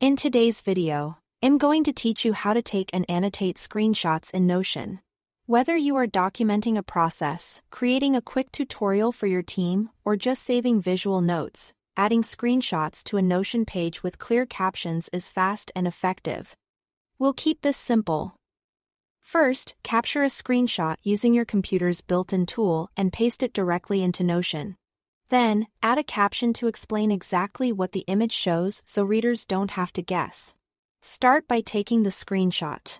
In today's video, I'm going to teach you how to take and annotate screenshots in Notion. Whether you are documenting a process, creating a quick tutorial for your team, or just saving visual notes, adding screenshots to a Notion page with clear captions is fast and effective. We'll keep this simple. First, capture a screenshot using your computer's built-in tool and paste it directly into Notion. Then, add a caption to explain exactly what the image shows so readers don't have to guess. Start by taking the screenshot.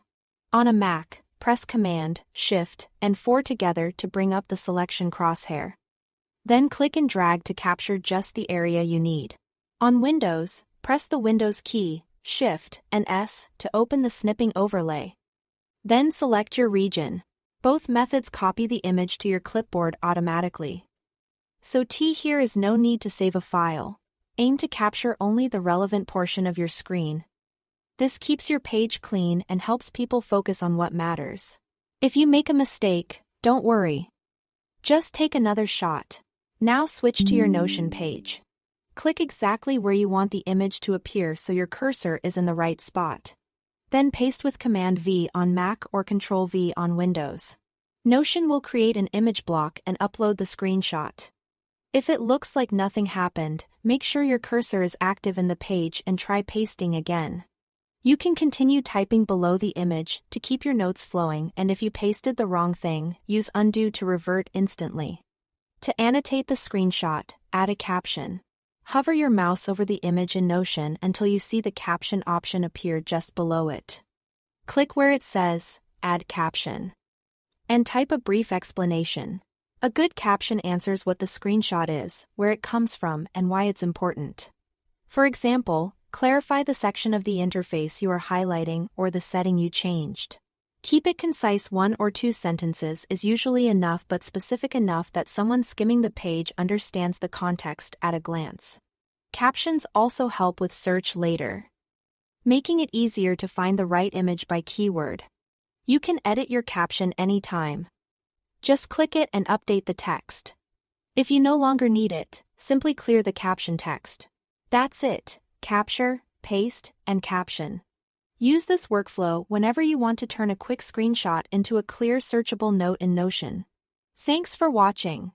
On a Mac, press Command, Shift, and 4 together to bring up the selection crosshair. Then click and drag to capture just the area you need. On Windows, press the Windows key, Shift, and S to open the snipping overlay. Then select your region. Both methods copy the image to your clipboard automatically. So here is no need to save a file. Aim to capture only the relevant portion of your screen. This keeps your page clean and helps people focus on what matters. If you make a mistake, don't worry. Just take another shot. Now switch to your Notion page. Click exactly where you want the image to appear so your cursor is in the right spot. Then paste with Command V on Mac or Control V on Windows. Notion will create an image block and upload the screenshot. If it looks like nothing happened, make sure your cursor is active in the page and try pasting again. You can continue typing below the image to keep your notes flowing, and if you pasted the wrong thing, use undo to revert instantly. To annotate the screenshot, add a caption. Hover your mouse over the image in Notion until you see the caption option appear just below it. Click where it says, Add Caption. And type a brief explanation. A good caption answers what the screenshot is, where it comes from, and why it's important. For example, clarify the section of the interface you are highlighting or the setting you changed. Keep it concise. 1 or 2 sentences is usually enough, but specific enough that someone skimming the page understands the context at a glance. Captions also help with search later, making it easier to find the right image by keyword. You can edit your caption anytime. Just click it and update the text. If you no longer need it, simply clear the caption text. That's it. Capture, paste, and caption. Use this workflow whenever you want to turn a quick screenshot into a clear searchable note in Notion. Thanks for watching.